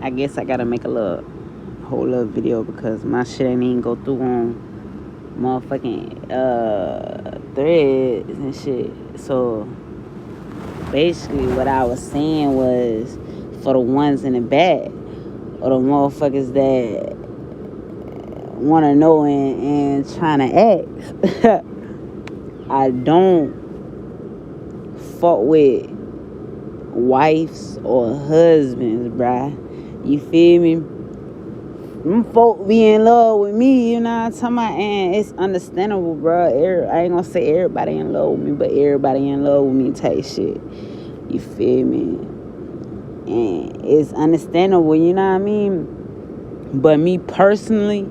I guess I gotta make a whole little video because my shit ain't even go through on motherfucking threads and shit. So basically what I was saying was, for the ones in the back, or the motherfuckers that want to know and trying to ask, I don't fuck with wives or husbands, bruh. You feel me? Them folk be in love with me, you know what I'm talking about? And it's understandable, bruh. I ain't gonna say everybody in love with me, but everybody in love with me type shit. You feel me? And it's understandable, you know what I mean? But me personally,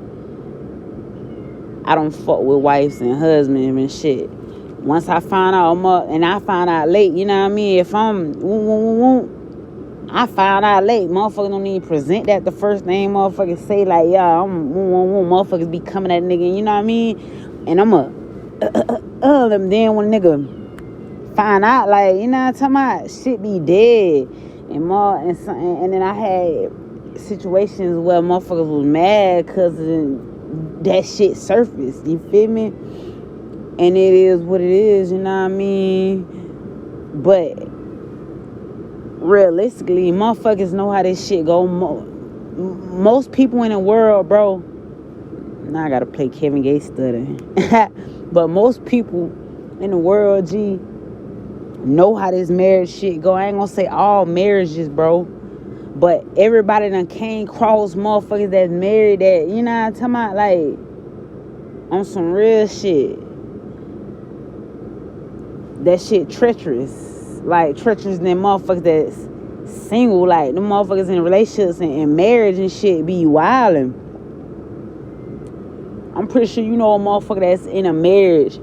I don't fuck with wives and husbands and shit. Once I find out, and I find out late, you know what I mean? If I'm, I found out late. Motherfuckers don't even present that the first thing. Motherfuckers say, like, yeah, motherfuckers be coming at nigga, you know what I mean? And I'm then when nigga find out, like, you know what I'm talking about? Shit be dead. And then I had situations where motherfuckers was mad because that shit surfaced. You feel me? And it is what it is, you know what I mean? But realistically, motherfuckers know how this shit go. Most people in the world, bro. Now I gotta play Kevin Gates studying. But most people in the world, G, know how this marriage shit go. I ain't gonna say all marriages, bro. But everybody done came across motherfuckers that's married that, you know what I'm talking about? Like, on some real shit. That shit treacherous. Like, treacherous than motherfuckers that's single. Like, them motherfuckers in relationships and marriage and shit be wildin'. I'm pretty sure you know a motherfucker that's in a marriage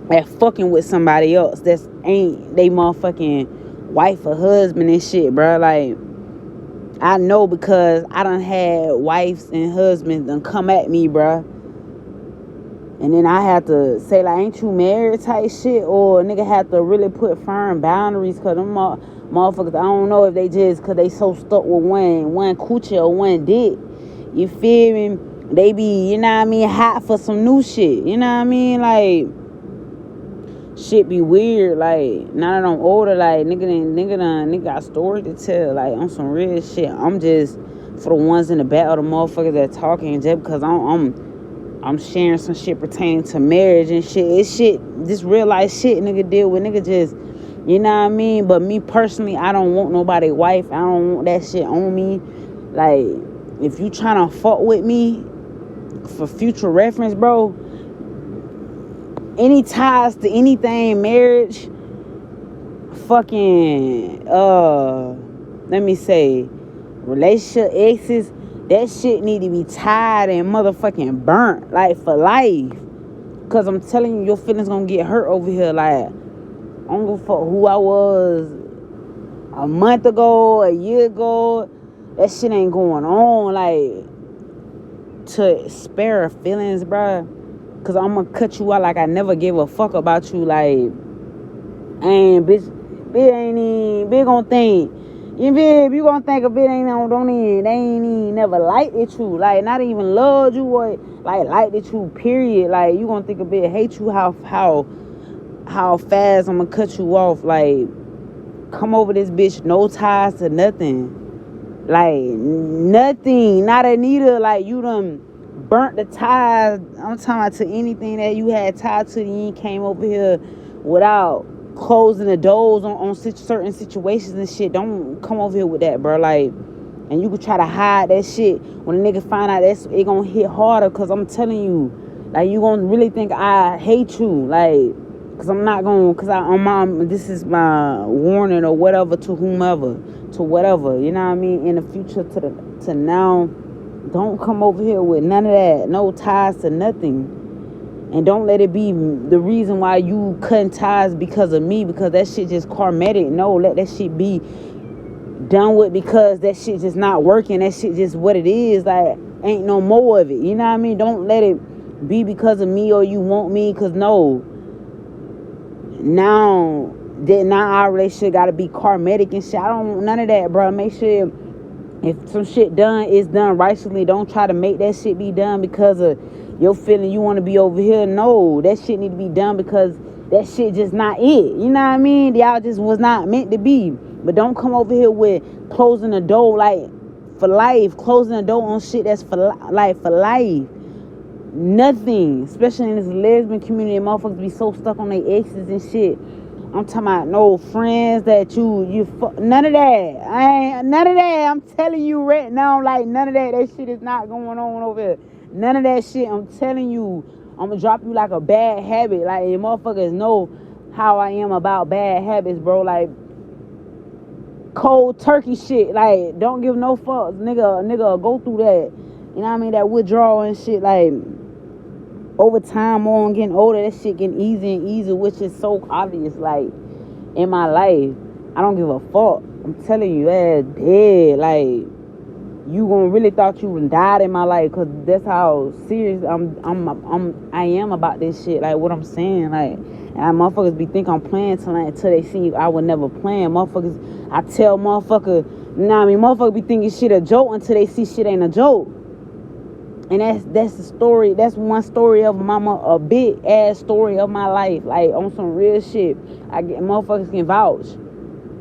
that fucking with somebody else that's ain't they motherfucking wife or husband and shit, bro. Like, I know because I done had wives and husbands done come at me, bro. And then I have to say, like, ain't you married type shit? Or a nigga have to really put firm boundaries because them motherfuckers, I don't know if they just, because they so stuck with one coochie or one dick. You feel me? They be, you know what I mean, hot for some new shit. You know what I mean? Like, shit be weird. Like, now that I'm older, like, nigga got stories to tell. Like, on some real shit. I'm just, for the ones in the back of the motherfuckers that talking, just because I'm sharing some shit pertaining to marriage and shit. It's shit, this real life shit nigga deal with. Nigga just, you know what I mean? But me personally, I don't want nobody wife. I don't want that shit on me. Like, if you trying to fuck with me for future reference, bro, any ties to anything, marriage, fucking, let me say, relationship, exes, that shit need to be tied and motherfucking burnt, like, for life. Cause I'm telling you, your feelings gonna get hurt over here. Like, I don't give a fuck who I was a month ago, a year ago. That shit ain't going on. Like, to spare feelings, bruh. Cause I'm gonna cut you out like I never gave a fuck about you. Like, and bitch ain't even, bitch gonna think. You gonna think a bitch they ain't even never liked it you. Like, not even loved you or, like, liked it you, period. Like, you gonna think a bitch hate you how fast I'm gonna cut you off. Like, come over this bitch, no ties to nothing. Like, nothing. Not a needle. Like, you done burnt the ties. I'm talking about to anything that you had tied to. You ain't came over here without closing the doors on certain situations and shit. Don't come over here with that, bro. Like, and you could try to hide that shit. When a nigga find out, it gonna hit harder. Cause I'm telling you, like, you gonna really think I hate you. Like, cause I'm not gonna, cause this is my warning or whatever to whomever, to whatever. You know what I mean? In the future to now, don't come over here with none of that. No ties to nothing. And don't let it be the reason why you cutting ties because of me, because that shit just karmatic. No, let that shit be done with because that shit just not working. That shit just what it is. Like, ain't no more of it. You know what I mean? Don't let it be because of me or you want me, because no. Now our relationship got to be karmatic and shit. I don't want none of that, bro. Make sure If some shit done, it's done righteously. Don't try to make that shit be done because of your feeling you want to be over here. No, that shit need to be done because that shit just not it. You know what I mean? Y'all just was not meant to be. But don't come over here with closing the door like for life. Closing the door on shit that's for life. Nothing. Especially in this lesbian community, motherfuckers be so stuck on their exes and shit. I'm talking about no friends that none of that. None of that. I'm telling you right now, like none of that. That shit is not going on over here. None of that shit. I'm telling you, I'm gonna drop you like a bad habit. Like motherfuckers know how I am about bad habits, bro. Like cold turkey shit. Like don't give no fucks, nigga. Go through that. You know what I mean? That withdrawal and shit. Like over time, more I'm getting older, that shit getting easier and easier, which is so obvious. Like in my life, I don't give a fuck. I'm telling you, that's dead. Like you gonna really thought you died in my life, cause that's how serious I am about this shit. Like what I'm saying, like, and motherfuckers be think I'm playing until they see I would never plan. Motherfuckers, I tell motherfucker, motherfucker be thinking shit a joke until they see shit ain't a joke. And that's the story. That's one story of a big ass story of my life. Like on some real shit. Motherfuckers can vouch.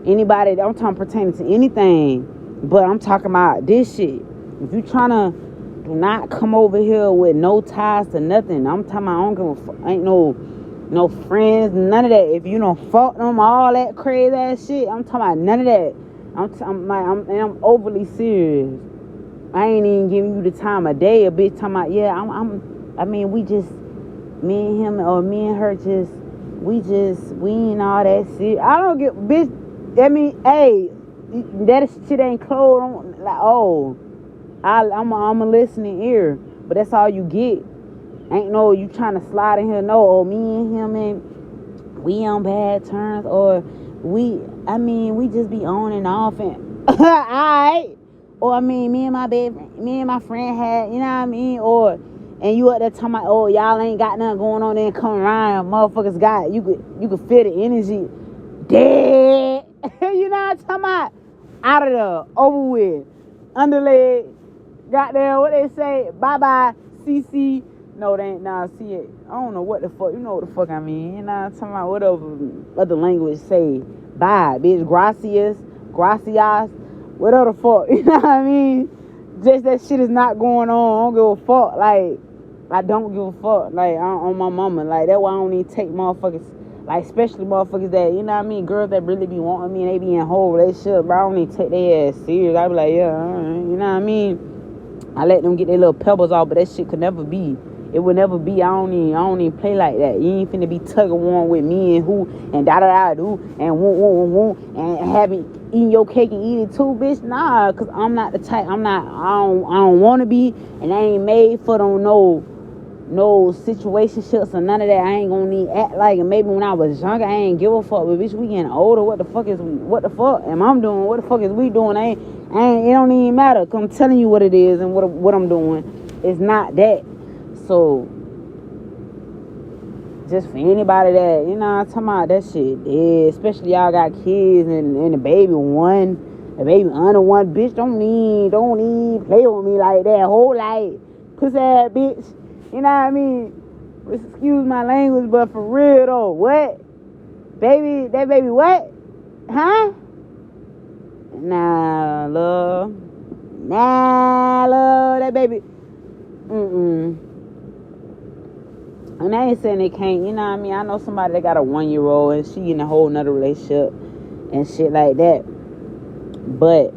Anybody, I'm talking pertaining to anything. But I'm talking about this shit. If you tryna do not come over here with no ties to nothing. I'm talking about I don't give a fuck. Ain't no friends, none of that. If you don't fuck them, all that crazy ass shit. I'm talking about none of that. I'm overly serious. I ain't even giving you the time of day. A bitch talking about, yeah, we just, me and him or me and her we ain't all that serious. I don't get, bitch, hey, that shit ain't closed on, like, oh, I'm a listening ear, but that's all you get. Ain't no, you trying to slide in here, no, oh, me and him and we on bad terms, or we just be on and off and, alright. Or me and my friend had, you know what I mean? Or, and you up there talking about, oh, y'all ain't got nothing going on there and come around. Motherfuckers got, you could feel the energy. Dead. You know what I'm talking about? Out of there. Over with. Underleg. Goddamn, what they say? Bye-bye. CC. No, they ain't. Nah, see it. I don't know what the fuck. You know what the fuck I mean. You know what I'm talking about? Whatever other language say. Bye, bitch. Gracias. Whatever the fuck, you know what I mean? Just that shit is not going on. I don't give a fuck. Like, I don't give a fuck. Like, on my mama. Like, that's why I don't even take motherfuckers, like, especially motherfuckers that, you know what I mean? Girls that really be wanting me and they be in a whole relationship, but I don't even take their ass serious. I be like, yeah, you know what I mean? I let them get their little pebbles off, but that shit could never be. It would never be. I don't even play like that. You ain't finna be tug of war with me and who and da-da-da-do and woo and having eating your cake and eat it too, bitch. Nah, cause I'm not the type. I don't want to be, and I ain't made for them no situationships or none of that. I ain't gonna need act like. And maybe when I was younger, I ain't give a fuck. But bitch, we getting older. What the fuck am I doing? What the fuck is we doing? It don't even matter. Cause I'm telling you what it is and what I'm doing. It's not that. So, just for anybody that, you know, I'm talking about that shit, yeah, especially y'all got kids and the baby under one, bitch, don't need play with me like that whole life, pussy ass bitch, you know what I mean? Excuse my language, but for real though, what? That baby what? Huh? Nah, love, that baby, And I ain't saying they can't, you know what I mean? I know somebody that got a 1-year-old and she in a whole nother relationship and shit like that. But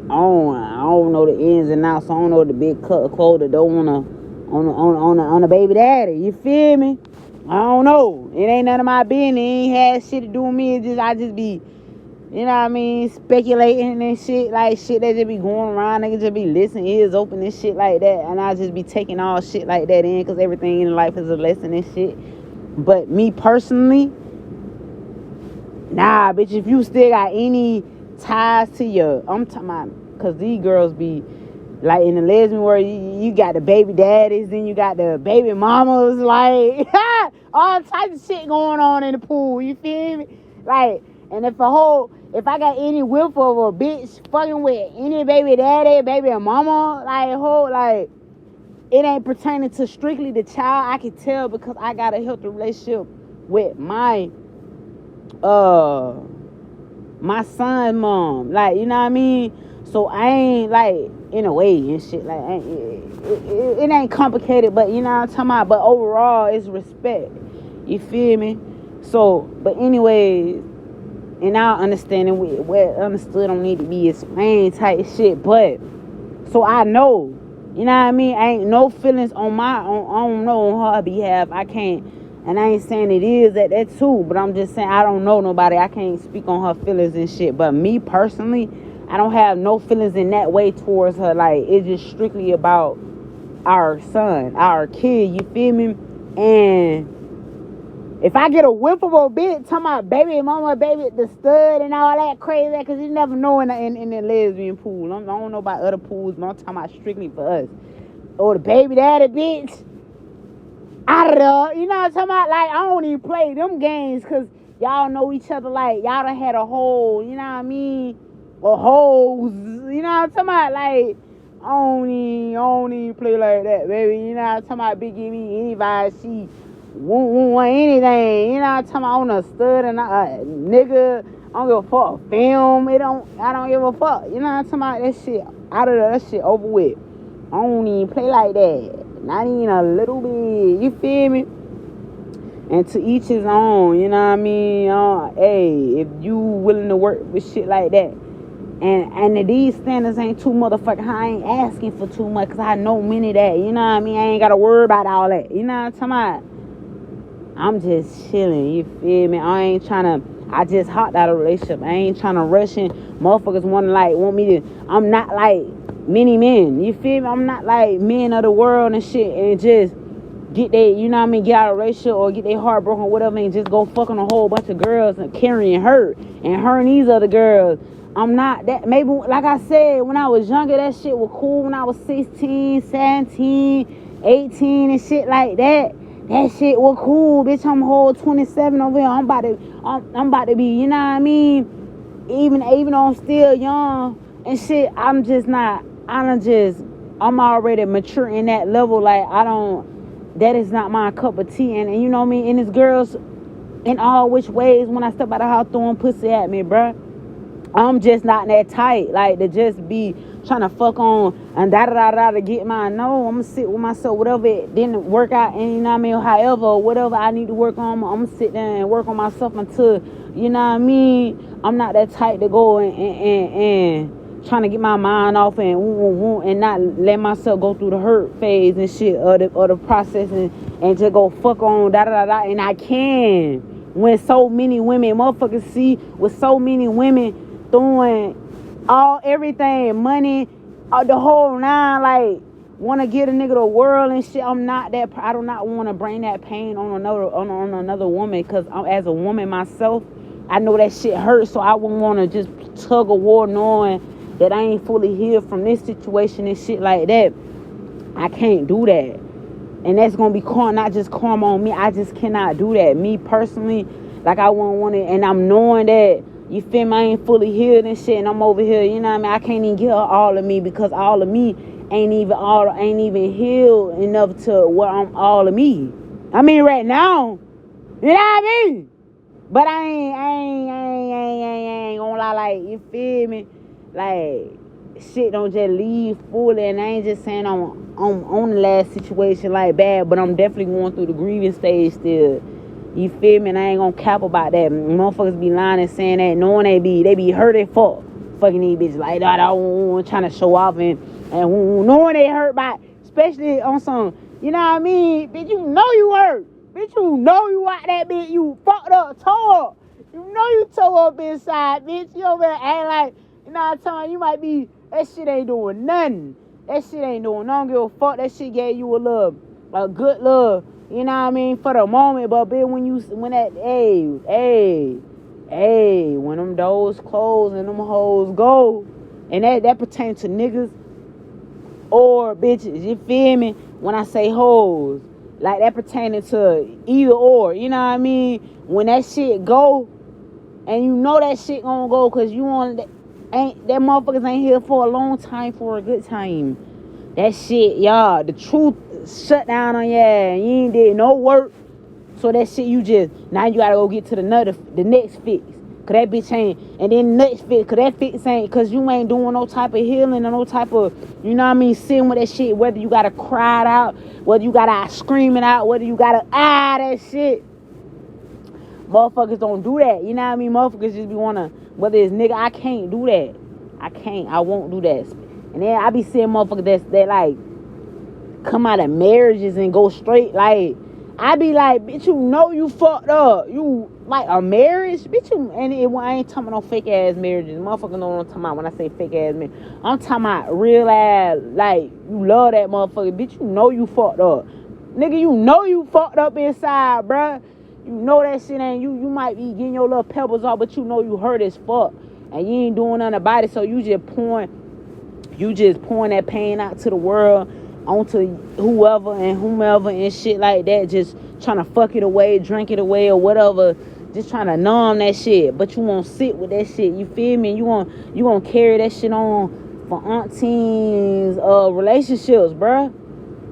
I don't know the ins and outs. I don't know the big cut of clothes that don't on a baby daddy. You feel me? I don't know. It ain't none of my business. It ain't had shit to do with me. I just be, you know what I mean, speculating and shit, like shit that just be going around. Niggas just be listening, ears open and shit like that. And I just be taking all shit like that in because everything in life is a lesson and shit. But me personally, nah, bitch, if you still got any ties to I'm talking about, because these girls be, like in the lesbian world, you got the baby daddies, then you got the baby mamas, like, all types of shit going on in the pool, you feel me? Like, and if a whole, if I got any whiff of a bitch fucking with any baby daddy, baby mama, like, it ain't pertaining to strictly the child. I can tell because I got a healthy relationship with my my son's mom. Like, you know what I mean? So I ain't, like, in a way and shit. Like, it ain't complicated, but you know what I'm talking about? But overall, it's respect. You feel me? So, but anyways, and our understanding, what understood don't need to be explained type shit. But, so I know, you know what I mean? I ain't no feelings on I don't know on her behalf. I can't, and I ain't saying it is that too, but I'm just saying I don't know nobody. I can't speak on her feelings and shit. But me personally, I don't have no feelings in that way towards her. Like, it's just strictly about our son, our kid, you feel me? And if I get a whiffable bitch talking about baby mama, baby the stud and all that crazy, because you never know in the lesbian pool. I don't know about other pools, but I'm talking about strictly for us. Or the baby daddy bitch, out of there. You know what I'm talking about? Like, I don't even play them games because y'all know each other. Like, y'all done had a whole, you know what I mean? Or hoes, you know what I'm talking about? Like, I don't even play like that, baby. You know what I'm talking about? Big give me any vibe. She want anything. You know what I'm talking about? On a stud and a nigga. I don't give a fuck. Film. I don't give a fuck. You know what I'm talking about? That shit out of there. That shit over with. I don't even play like that. Not even a little bit. You feel me? And to each his own. You know what I mean? Hey, if you willing to work with shit like that. And these standards ain't too motherfucking high. I ain't asking for too much because I know many that. You know what I mean? I ain't got to worry about all that. You know what I'm talking about? I'm just chilling. You feel me? I just hopped out of a relationship. I ain't trying to rush in. Motherfuckers want me to. I'm not like many men. You feel me? I'm not like men of the world and shit and just get they, you know what I mean, get out of a relationship or get their heart broken or whatever and just go fucking a whole bunch of girls and carrying her and these other girls. I'm not that. Maybe, like I said, when I was younger, that shit was cool. When I was 16, 17, 18 and shit like that, that shit was cool. Bitch, I'm whole 27 over here. I'm about to be, you know what I mean? Even though I'm still young and shit, I'm already mature in that level. Like, that is not my cup of tea. And you know what I mean? And it's girls in all which ways when I step out of the house throwing pussy at me, bruh. I'm just not that tight, like, to just be trying to fuck on and to get mine. No, I'm gonna sit with myself, whatever it didn't work out, and you know what I mean, however, whatever I need to work on, I'm gonna sit there and work on myself until, you know what I mean, I'm not that tight to go and trying to get my mind off and not let myself go through the hurt phase and shit, or the process and just go fuck on and I can. When so many women, motherfuckers see with so many women throwing everything, money, the whole nine, like, want to get a nigga the world and shit. I'm not that. I do not want to bring that pain on another woman, because as a woman myself, I know that shit hurts. So I wouldn't want to just tug a war knowing that I ain't fully healed from this situation and shit like that. I can't do that. And that's going to be not just karma on me. I just cannot do that. Me personally, like, I wouldn't want it. And I'm knowing that, you feel me, I ain't fully healed and shit. And I'm over here, you know what I mean? I can't even give her all of me because all of me ain't even healed enough to where I'm all of me. I mean, right now, you know what I mean? But I ain't gonna lie, like, you feel me? Like, shit don't just leave fully, and I ain't just saying I'm on the last situation like bad, but I'm definitely going through the grieving stage still. You feel me? And I ain't gonna cap about that. Motherfuckers be lying and saying that, knowing they be hurt as fuck. Fucking these bitches like that. I don't trying to show off and knowing they hurt by, especially on some, you know what I mean? Bitch, you know you hurt. Bitch, you know you out that bitch. You fucked up, tore up. You know you tore up inside, bitch. You over there acting like, you know what I'm talking? You might be, that shit ain't doing nothing. That shit ain't doing nothing. I don't give a fuck. That shit gave you a good love. You know what I mean? For the moment, but bitch, when them doors close and them hoes go, and that pertains to niggas or bitches, you feel me? When I say hoes, like, that pertaining to either or, you know what I mean? When that shit go, And you know that shit gonna go because you on that motherfuckers ain't here for a long time for a good time. That shit, y'all, the truth shut down on you. You ain't did no work. So that shit you just, now you gotta go get to the next fix. Cause that bitch ain't, and then next fix, cause that fix ain't, cause you ain't doing no type of healing or no type of, you know what I mean, sitting with that shit, whether you gotta cry it out, whether you gotta scream it out, whether you gotta, that shit. Motherfuckers don't do that, you know what I mean? Motherfuckers just be wanna, whether it's nigga, I can't do that. I won't do that. And then I be seeing motherfuckers that like, come out of marriages and go straight, like, I be like, bitch, you know you fucked up. You, like, a marriage? Bitch, you, and I ain't talking about no fake-ass marriages. Motherfucker know what I'm talking about when I say fake-ass marriage. I'm talking about real-ass, like, you love that motherfucker. Bitch, you know you fucked up. Nigga, you know you fucked up inside, bruh. You know that shit ain't, you might be getting your little pebbles off, but you know you hurt as fuck. And you ain't doing nothing about it, so you just pouring that pain out to the world, onto whoever and whomever and shit like that, just trying to fuck it away, drink it away or whatever, just trying to numb that shit. But you won't sit with that shit, you feel me? You won't carry that shit on for auntie's relationships, bruh.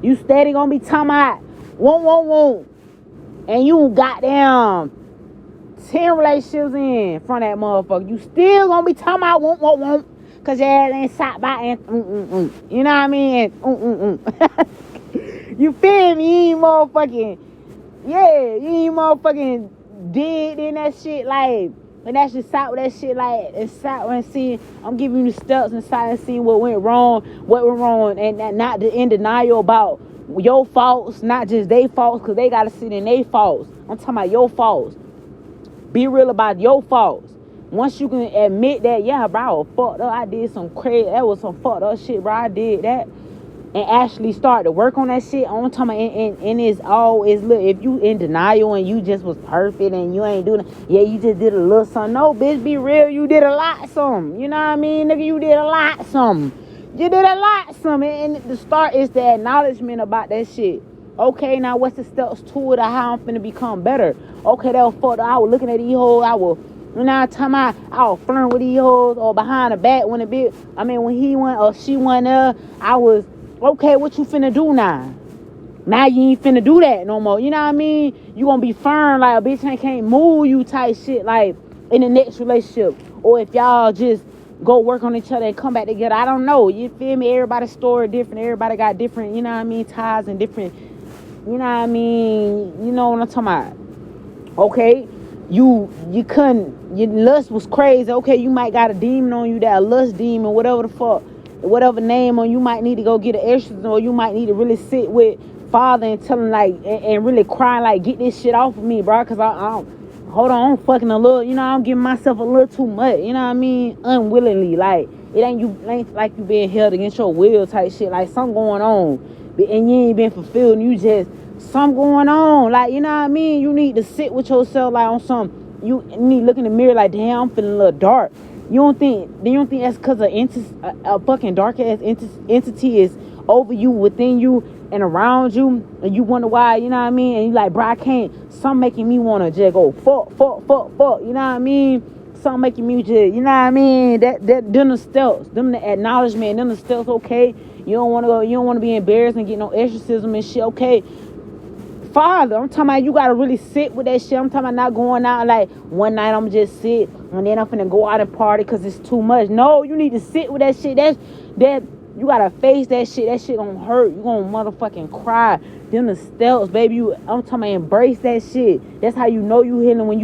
You steady gonna be talking about won't, and you goddamn 10 relationships in front of that motherfucker. You still gonna be talking about won't. Cause your ass ain't sat by and you know what I mean? And you feel me? You ain't motherfucking, you ain't motherfucking did in that shit, like, and that's just sat with that shit, like, and sat and see. I'm giving you the steps and sat and seeing what went wrong, and not in denial about your faults, not just they faults, cause they gotta sit in their faults. I'm talking about your faults. Be real about your faults. Once you can admit that, yeah, bro, I was fucked up. I did some crazy, that was some fucked up shit, bro. I did that. And actually start to work on that shit. I'm talking about, and it's always, look, if you in denial and you just was perfect and you ain't doing it, you just did a little something. No, bitch, be real. You did a lot something. You know what I mean, nigga? You did a lot something. You did a lot something. And the start is the acknowledgement about that shit. Okay, now what's the steps to it or how I'm finna become better? Okay, that was fucked up. I was looking at these hoes. You know what I'm talking about? I was flirting with these hoes or behind the back when he went or she went there, I was, okay, what you finna do now? Now you ain't finna do that no more. You know what I mean? You gonna be firm like a bitch can't move you type shit, like in the next relationship. Or if y'all just go work on each other and come back together. I don't know. You feel me? Everybody's story different. Everybody got different, you know what I mean, ties and different, you know what I mean? You know what I'm talking about? Okay. You couldn't, your lust was crazy. Okay, you might got a demon on you, that lust demon, whatever the fuck, whatever name on you, might need to go get an exorcism, or you might need to really sit with Father and tell him, like, and really cry, like, get this shit off of me, bro, because hold on, I'm fucking a little, you know, I'm giving myself a little too much, you know what I mean, unwillingly, like, it ain't like you being held against your will type shit, like, something going on, and you ain't been fulfilled, and you just, something going on, like, you know what I mean? You need to sit with yourself, like, on some, you need to look in the mirror, like, damn, I'm feeling a little dark. You don't think that's because a fucking dark ass entity is over you, within you, and around you, and you wonder why, you know what I mean? And you like, bro, I can't, something making me want to just go fuck, you know what I mean? Something making me just, you know what I mean? Them the steps, them the acknowledgement, them the steps, okay? You don't want to be embarrassed and get no exorcism and shit, okay? Father, I'm talking about, you gotta really sit with that shit. I'm talking about not going out like one night I'm just sit and then I'm finna go out and party because it's too much. No, you need to sit with that shit. That you gotta face that shit. That shit gonna hurt. You gonna motherfucking cry. Them the steps, baby. I'm talking about, embrace that shit. That's how you know you healing, when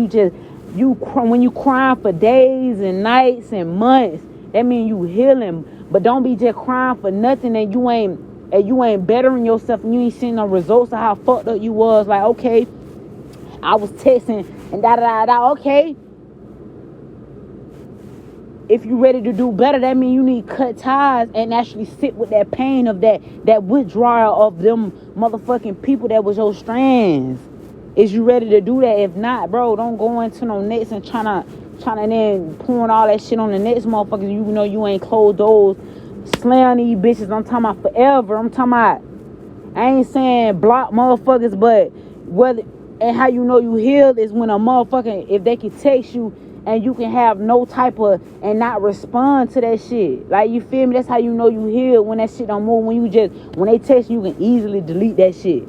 when you crying for days and nights and months. That mean you healing. But don't be just crying for nothing and you ain't bettering yourself and you ain't seeing no results of how fucked up you was. Like, okay, I was texting and da. Okay, if you ready to do better, that means you need to cut ties and actually sit with that pain of that withdrawal of them motherfucking people that was your strands. Is you ready to do that? If not, bro, don't go into no next and trying to then pouring all that shit on the next motherfuckers. You know you ain't closed doors. Slam these bitches. I'm talking about forever. I'm talking about, I ain't saying block motherfuckers, but whether, and how you know you healed is when a motherfucker, if they can text you and you can have no type of and not respond to that shit. Like, you feel me? That's how you know you healed, when that shit don't move. When they text you can easily delete that shit.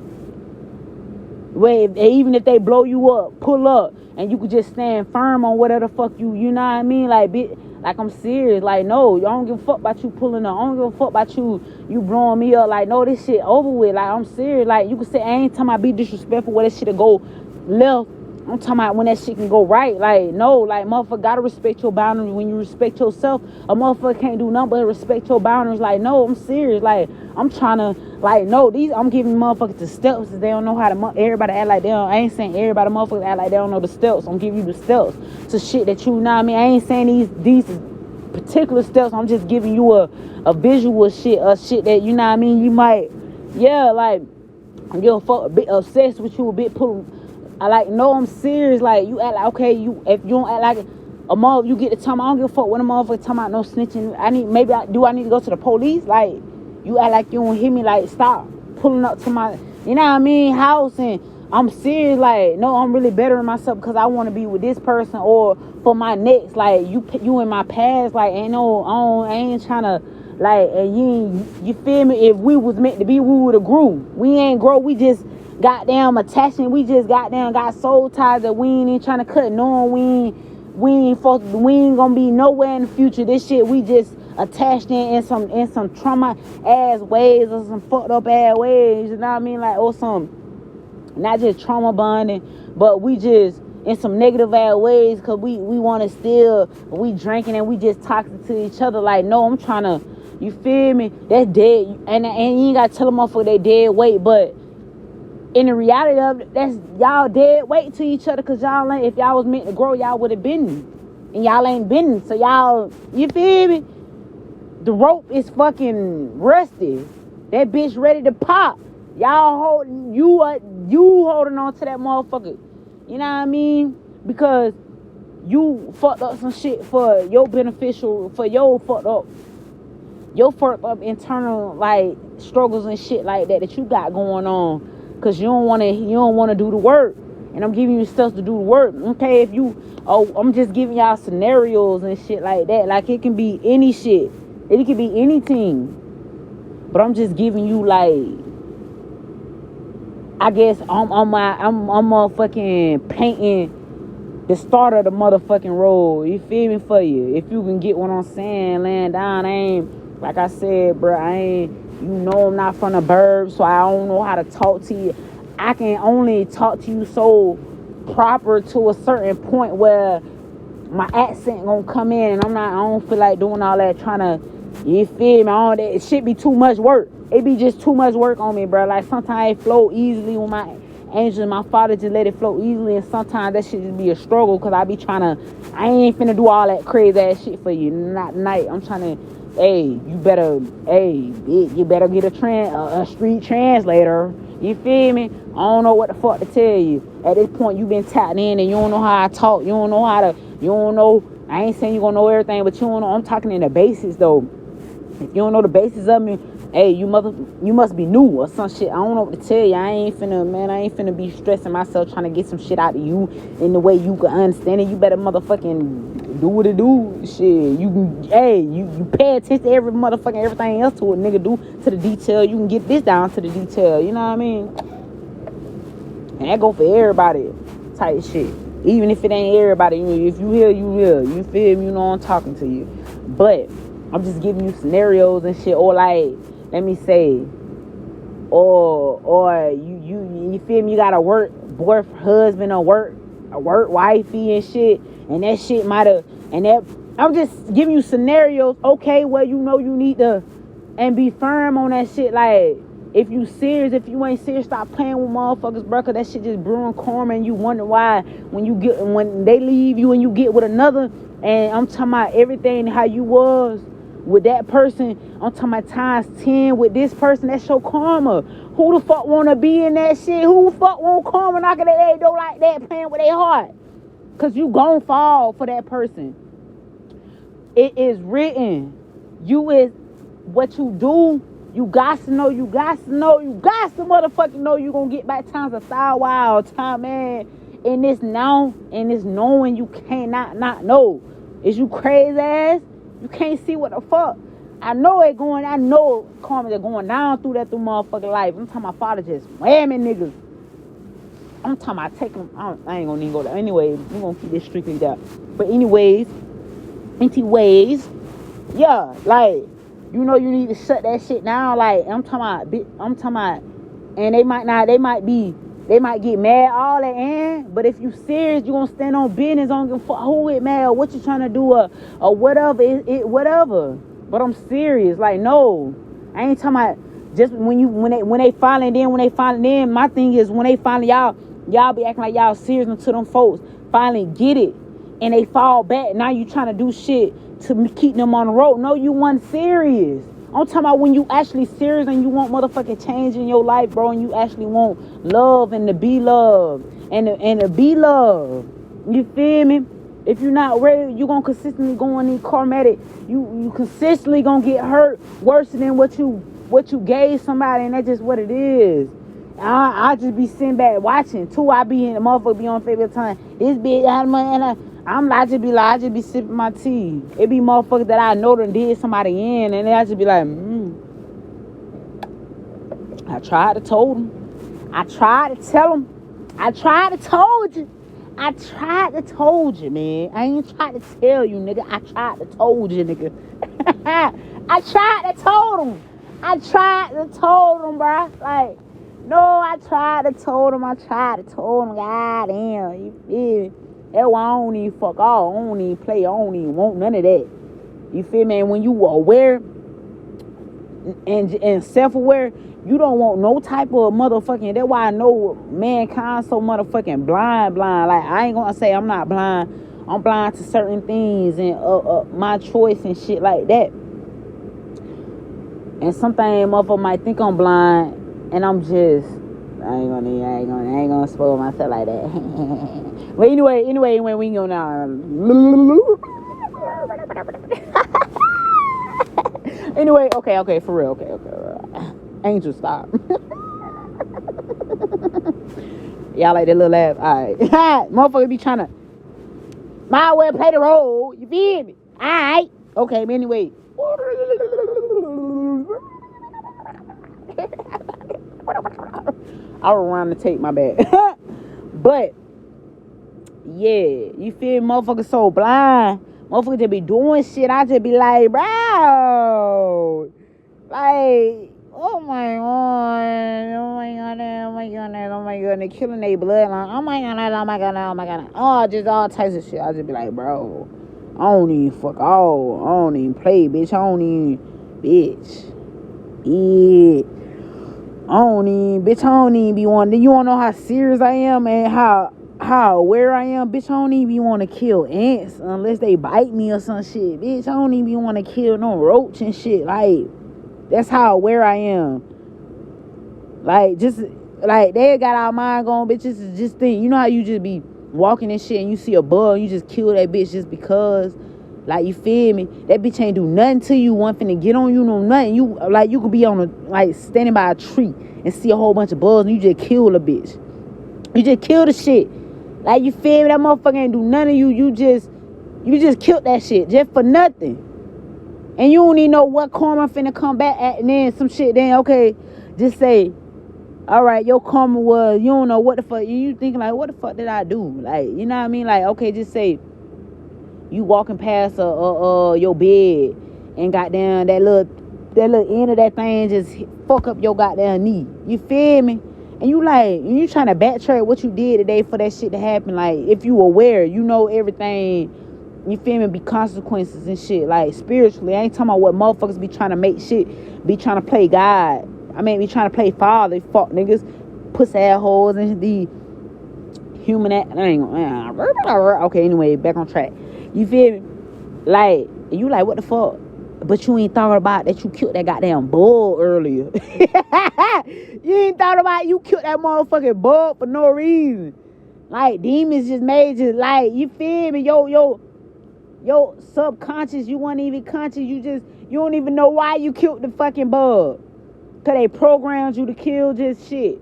Even if they blow you up, pull up, and you could just stand firm on whatever the fuck you know what I mean? Like, I'm serious. Like, no, I don't give a fuck about you pulling up. I don't give a fuck about you blowing me up. Like, no, this shit over with. Like, I'm serious. Like, you can say, I ain't talking about be disrespectful where that shit'll go left. I'm talking about when that shit can go right. Like, no, like, motherfucker gotta respect your boundaries. When you respect yourself, a motherfucker can't do nothing but respect your boundaries. Like, no, I'm serious. Like, I'm trying to, like, no, I'm giving motherfuckers the steps. They don't know how to, everybody act like they don't. I ain't saying everybody motherfuckers act like they don't know the steps. I'm giving you the steps to shit that you know what I mean. I ain't saying these particular steps. I'm just giving you a visual shit, that, you know what I mean, you might, yeah, like, I give a fuck, a bit obsessed with you, a bit pulling. I like, no, I'm serious. Like, you act like, okay, if you don't act like a mother, you get the time. I don't give a fuck when a motherfucker talking about no snitching. I need to go to the police? Like, you act like you don't hear me. Like, stop pulling up to my, you know what I mean, house. And I'm serious. Like, no, I'm really bettering myself because I want to be with this person or for my next. Like, you in my past. Like, I ain't trying to, like, and you feel me? If we was meant to be, we would have grew. We ain't grow. We just goddamn attachment. We just goddamn got soul ties that we ain't even trying to cut. Knowing we ain't gonna be nowhere in the future. This shit we just attached in some trauma ass ways or some fucked up ass ways. You know what I mean? Like, or some not just trauma bonding, but we just in some negative ass ways because we want to still, we drinking and we just toxic to each other. Like, no, I'm trying to, you feel me? That's dead, and you ain't gotta tell them motherfucker they dead weight, but in the reality of it, that's y'all dead weight to each other, because y'all ain't, if y'all was meant to grow, y'all would have been, and y'all ain't been. So y'all, you feel me? The rope is fucking rusty. That bitch ready to pop. Y'all holding on to that motherfucker. You know what I mean? Because you fucked up some shit for your beneficial, for your fucked up internal, like, struggles and shit like that you got going on. Cause you don't want to do the work, and I'm giving you stuff to do the work. Okay, I'm just giving y'all scenarios and shit like that. Like, it can be any shit, it can be anything, but I'm just giving you, like, I guess I'm motherfucking painting the start of the motherfucking road. You feel me? For you, if you can get what I'm saying, laying down. I ain't, like I said, bro, I'm not from the burbs, so I don't know how to talk to you. I can only talk to you so proper to a certain point where my accent gonna come in, and I don't feel like doing all that trying to, you feel me? All that, it should be too much work. It be just too much work on me, bro. Like, sometimes it flow easily with my angels. My father just let it flow easily, and sometimes that shit just be a struggle, because I be trying to, I ain't finna do all that crazy ass shit for you. Not tonight. I'm trying to, you better get a street translator. You feel me? I don't know what the fuck to tell you. At this point, you been tapped in, and you don't know how I talk. You don't know. I ain't saying you gonna know everything, but you don't know. I'm talking in the basics, though. If you don't know the basics of me, you must be new or some shit. I don't know what to tell you. I ain't finna be stressing myself trying to get some shit out of you in the way you can understand it. You better motherfucking do what it do. Shit, you pay attention to everything else to what nigga do to the detail. You can get this down to the detail. You know what I mean? And that go for everybody type shit. Even if it ain't everybody, if you hear, you hear. You feel me? You know I'm talking to you. But I'm just giving you scenarios and shit, or like, let me say, or you feel me? You got a work husband or work wifey and shit, and that shit I'm just giving you scenarios. Okay, well, you need to and be firm on that shit. Like, if you serious, if you ain't serious, stop playing with motherfuckers, bro. Cause that shit just brewing karma, and you wonder why when they leave you and you get with another. And I'm talking about everything how you was with that person. I'm talking about times 10 with this person. That's your karma. Who the fuck wanna be in that shit? Who the fuck want karma knocking at their door like that, playing with their heart? Cause you gon' fall for that person. It is written. You is what you do. You got to know. You got to motherfucking know you gonna get back times 1,000 wild time, man. in this now, in this knowing you cannot not know. Is you crazy ass? You can't see what the fuck. I know karma is going down through motherfucking life. I'm talking my father just whamming niggas. I'm talking about take them. I ain't gonna even go there. Anyway, we're gonna keep this strictly there. But anyways, yeah, like, you know, you need to shut that shit down. Like, I'm talking about, and they might get mad all at end, but if you serious, you gonna stand on business, on who it mad, or what you trying to do, or whatever, whatever. But I'm serious, like, no, I ain't talking about just when they finally, my thing is when they finally, y'all be acting like y'all serious until them folks finally get it, and they fall back. Now you trying to do shit to keep them on the road. No, you weren't serious. I'm talking about when you actually serious and you want motherfucking change in your life, bro, and you actually want love and to be loved and to be loved. You feel me? If you're not ready, you gonna consistently go on these karmatic. You consistently gonna get hurt worse than what you gave somebody, and that's just what it is. I just be sitting back watching. Too, I be in the motherfucker be on favorite time. This bitch out of money, and I just be sipping my tea. It be motherfuckers that I know done did somebody in, and I just be like, I tried to told them. I tried to tell them. I tried to told you. I tried to told you, man. I ain't tried to tell you, nigga. I tried to told you, nigga. I tried to told them. I tried to told them, bro. Like, no, I tried to told them. God damn, you feel me? That's why I don't even fuck all. I don't even play. I don't even want none of that. You feel me? And when you aware and self-aware, you don't want no type of motherfucking. That's why I know mankind so motherfucking blind. Like, I ain't gonna say I'm not blind. I'm blind to certain things and my choice and shit like that. And sometimes motherfucker might think I'm blind, and I'm just. I ain't gonna spoil myself like that. But anyway, when we go now. Anyway, okay, for real, okay. Angel, stop. Y'all like that little laugh? Alright. Motherfucker be trying to might well play the role. You feel me? Alright. Okay, but anyway. I'll run the tape, my bad. But yeah, you feel me? Motherfucker so blind. Motherfucker just be doing shit. I just be like, bro, like, oh my god, killing their bloodline. Oh my god. Oh, just all types of shit. I just be like, bro, I don't even fuck all. I don't even play, bitch. I don't even be wanting. You wanna know how serious I am and how aware I am, bitch. I don't even want to kill ants unless they bite me or some shit, bitch. I don't even want to kill no roach and shit. Like, that's how aware I am. Like, just like they got our mind going, bitches. Just think, you know how you just be walking and shit and you see a bug and you just kill that bitch just because. Like, you feel me? That bitch ain't do nothing to you. One finna get on you, no nothing. You like, you could be on standing by a tree and see a whole bunch of bugs and you just kill a bitch. You just kill the shit. Like, you feel me? That motherfucker ain't do none of you. You just killed that shit just for nothing. And you don't even know what karma finna come back at, and then some shit. Then okay, just say, all right, your karma was, you don't know what the fuck. You thinking like, what the fuck did I do? Like, you know what I mean? Like, okay, just say you walking past your bed and goddamn that little end of that thing just fuck up your goddamn knee. You feel me? And you trying to backtrack what you did today for that shit to happen. Like, if you aware, you know everything. You feel me? Be consequences and shit. Like, spiritually, I ain't talking about what motherfuckers be trying to make shit. Be trying to play God. I mean, be trying to play father. Fuck niggas, pussy assholes, and the human. Okay, anyway, back on track. You feel me? Like, you like, what the fuck? But you ain't thought about that you killed that goddamn bull earlier. You ain't thought about you killed that motherfucking bull for no reason. Like, demons just made you, like, you feel me? Yo, subconscious, you weren't even conscious. You don't even know why you killed the fucking bug. Because they programmed you to kill just shit.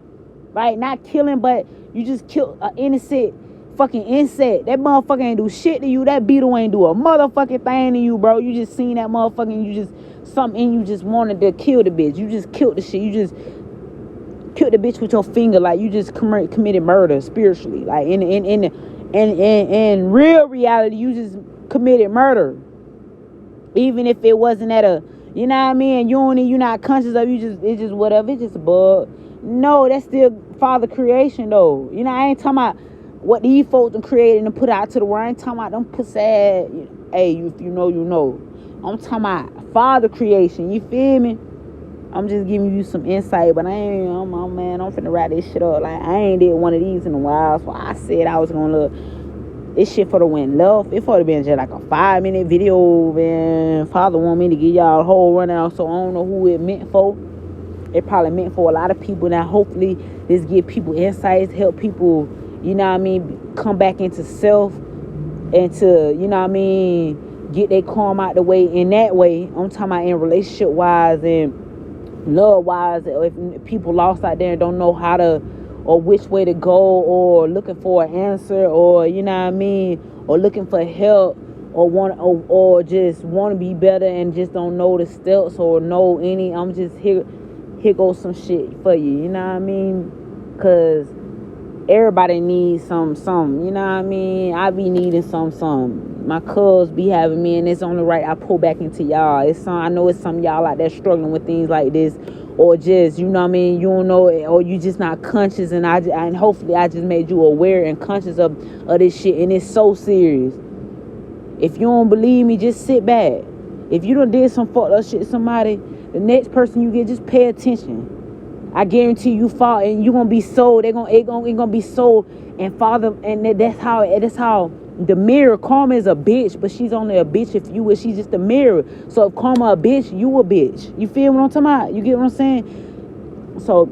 Right? Not killing, but you just killed an innocent fucking insect. That motherfucker ain't do shit to you. That beetle ain't do a motherfucking thing to you, bro. You just seen that motherfucker and you just, something in you just wanted to kill the bitch. You just killed the shit. You just killed the bitch with your finger. Like, you just committed murder spiritually. Like, in real reality, you just committed murder. Even if it wasn't at a, you know what I mean, you're not conscious of, it's just whatever, it's just a bug. No, that's still Father creation though. You know, I ain't talking about what these folks done created and put out to the world. I ain't talking about them pussy ass, hey, if you know, you know. I'm talking about Father creation, you feel me? I'm just giving you some insight, but I'm finna wrap this shit up. Like, I ain't did one of these in a while, so I said I was gonna look. This shit for the went left. It for to been just like a 5-minute video, man. Father want me to give y'all a whole rundown, so I don't know who it meant for. It probably meant for a lot of people. Now, hopefully, this give people insights, help people, you know what I mean, come back into self, and to, you know what I mean, get their karma out the way in that way. I'm talking about in relationship-wise and love-wise. If people lost out there and don't know how to, or which way to go, or looking for an answer, or, you know what I mean, or looking for help, or just want to be better and just don't know the steps or know any, I'm just here goes some shit for you, you know what I mean? Because everybody needs some, you know what I mean? I be needing some. My cuz be having me, and it's only right I pull back into y'all. I know it's some y'all out there struggling with things like this, or just, you know what I mean, you don't know it, or you just not conscious, and hopefully I just made you aware and conscious of this shit, and it's so serious. If you don't believe me, just sit back. If you done did some fucked up shit to somebody, the next person you get, just pay attention. I guarantee you fall, and you gonna be sold. It gonna be sold. And Father, and that's how the mirror. Karma is a bitch, but she's only a bitch if you. She's just a mirror. So if karma a bitch, you a bitch. You feel what I'm talking about? You get what I'm saying? So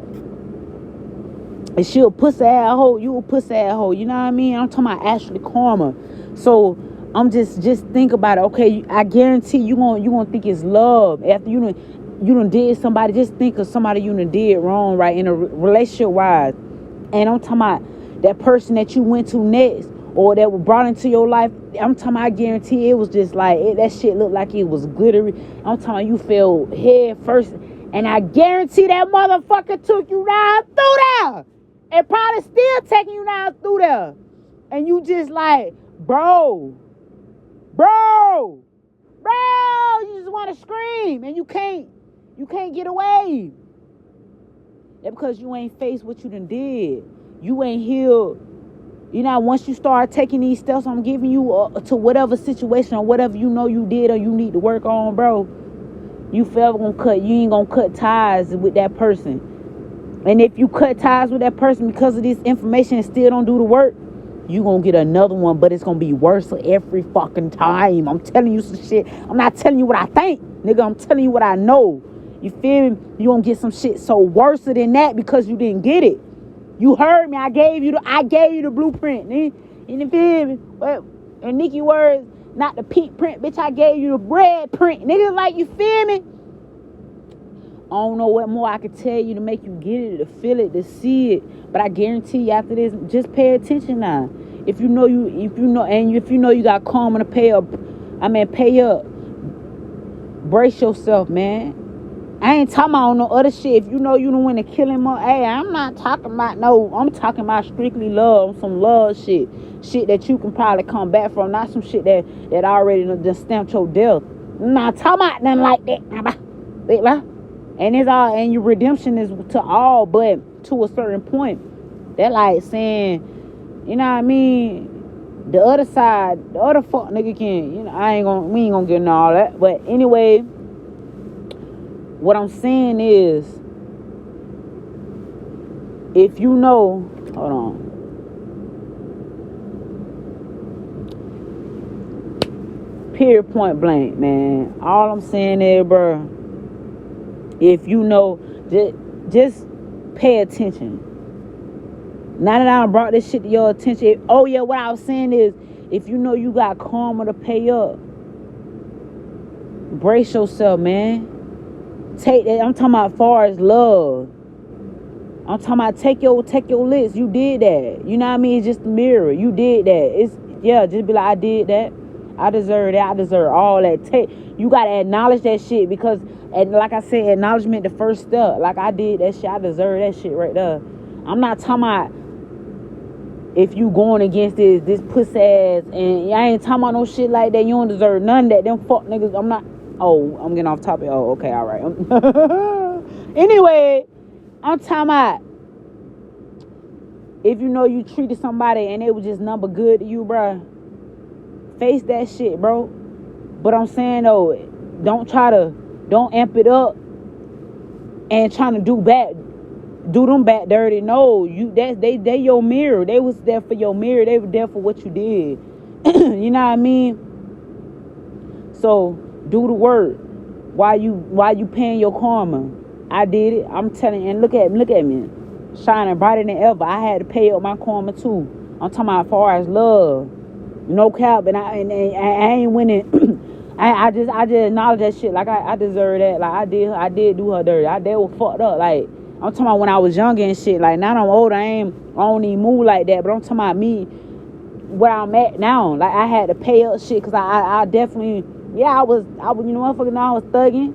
if she a pussy ass hoe, you a pussy ass hoe. You know what I mean? I'm talking about actually karma. So I'm just think about it. Okay, I guarantee you gonna think it's love after you done did somebody. Just think of somebody you done did wrong, right, in a relationship wise. And I'm talking about that person that you went to next, or that was brought into your life. I'm talking about, I guarantee it was just like that shit looked like it was glittery. I'm talking about you fell head first, and I guarantee that motherfucker took you down through there, and probably still taking you down through there. And you just like, bro, you just want to scream, and you can't get away. That's because you ain't faced what you done did. You ain't healed. You know, once you start taking these steps I'm giving you to whatever situation or whatever you know you did or you need to work on, bro, you ain't gonna cut ties with that person. And if you cut ties with that person because of this information and still don't do the work, you gonna get another one, but it's gonna be worse every fucking time. I'm telling you some shit. I'm not telling you what I think, nigga. I'm telling you what I know. You feel me? You gonna get some shit so worse than that because you didn't get it. You heard me. I gave you the blueprint, nigga. You feel me? Well, in Nikki words, not the pink print, bitch. I gave you the red print, nigga. Like, you feel me? I don't know what more I could tell you to make you get it, to feel it, to see it. But I guarantee you after this, just pay attention now. If you know you got karma to pay up, brace yourself, man. I ain't talking about no other shit. If you know you don't want to kill him, hey, I'm not talking about I'm talking about strictly love, some love shit. Shit that you can probably come back from, not some shit that already done stamped your death. I'm not talking about nothing like that. And it's all, and your redemption is to all, but to a certain point. That like saying, you know what I mean? The other side, the other fuck nigga can, we ain't gonna get into all that. But anyway, what I'm saying is, if you know, hold on. Period, point blank, man. All I'm saying is, bro, if you know, just pay attention. Now that I brought this shit to your attention, what I was saying is, if you know you got karma to pay up, brace yourself, man. Take that. I'm talking about as far as love. I'm talking about take your list. You did that. You know what I mean? It's just a mirror. You did that. Just be like, I did that. I deserve that. I deserve all that. You gotta acknowledge that shit because, and like I said, acknowledgement the first step. Like I did that shit. I deserve that shit right there. I'm not talking about if you going against this pussy ass, and I ain't talking about no shit like that. You don't deserve none of that. Them fuck niggas. I'm not. Oh, I'm getting off topic. Oh, okay, all right. Anyway, I'm talking about if you know you treated somebody and it was just number good to you, bruh, face that shit, bro. But I'm saying though, don't amp it up and trying to do them back dirty. No, they your mirror. They was there for your mirror. They were there for what you did. You know what I mean? So do the work while you paying your karma. I did it. I'm telling you, and look at me, shining brighter than ever. I had to pay up my karma too. I'm talking about as far as love, no cap, and I ain't winning. I just acknowledge that shit. Like I deserve that. Like I did do her dirty. They were fucked up. Like I'm talking about when I was younger and shit. Like now I'm older. I don't even move like that. But I'm talking about me, where I'm at now. Like I had to pay up shit because I definitely, I was you know, motherfucker, I was thugging.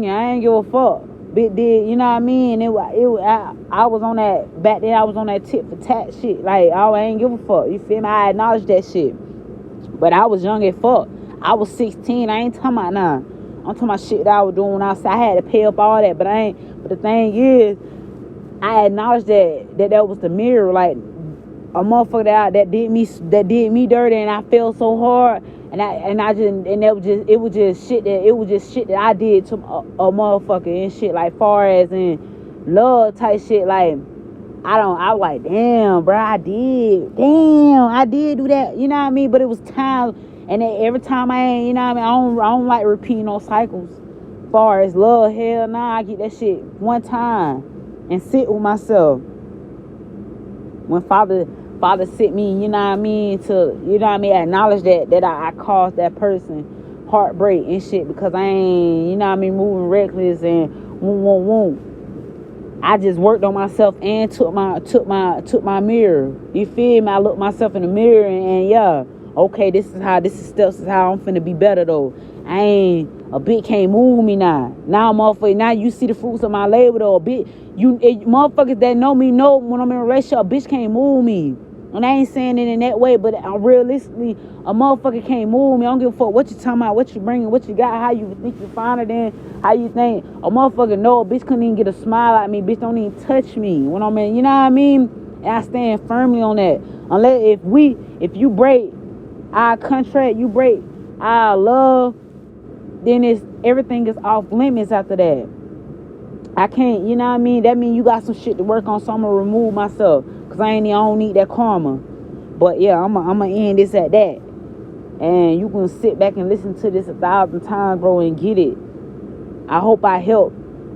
I ain't give a fuck. Big did, you know what I mean? I was on that back then. I was on that tit for tat shit. Like I ain't give a fuck. You feel me? I acknowledge that shit. But I was young as fuck. I was 16. I ain't talking about now. I'm talking about shit that I was doing outside. I had to pay up all that. But the thing is, I acknowledge that was the mirror. Like a motherfucker that did me dirty, and I felt so hard. It was just shit that I did to a motherfucker and shit, like far as in love type shit. Like I was like, damn, bro, I did do that, you know what I mean? But it was times, and every time I ain't, you know what I mean, I don't like repeating those cycles. Far as love, hell nah, I get that shit one time and sit with myself. When father sent me, you know what I mean, to, you know what I mean, acknowledge that I caused that person heartbreak and shit because I ain't, you know what I mean, moving reckless and woo. I just worked on myself and took my mirror. You feel me? I looked myself in the mirror and okay, this is how I'm finna be better though. A bitch can't move me now. Now you see the fruits of my labor though. Motherfuckers that know me know when I'm in a relationship, a bitch can't move me. And I ain't saying it in that way, but realistically, a motherfucker can't move me. I don't give a fuck what you talking about, what you bringing, what you got, how you think you finer than how you think. A motherfucker know a bitch couldn't even get a smile at me. Bitch don't even touch me when I'm in, you know what I mean? And I stand firmly on that. Unless if you break our contract, you break our love, then everything is off limits after that. I can't, you know what I mean? That means you got some shit to work on, so I'm gonna remove myself. Cause I don't need that karma. But yeah, I'm gonna end this at that. And you can sit back and listen to this 1,000 times, bro, and get it. I hope I help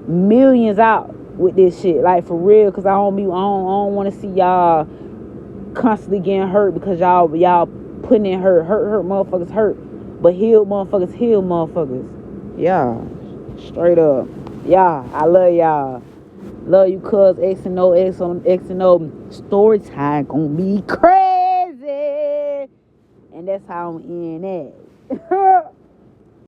millions out with this shit. Like for real, cause I don't wanna see y'all constantly getting hurt because y'all putting in hurt motherfuckers hurt. But heal motherfuckers. Yeah. Straight up. Yeah, I love y'all. Love you, cuz. X and O. Story time gonna be crazy. And that's how I'm in that.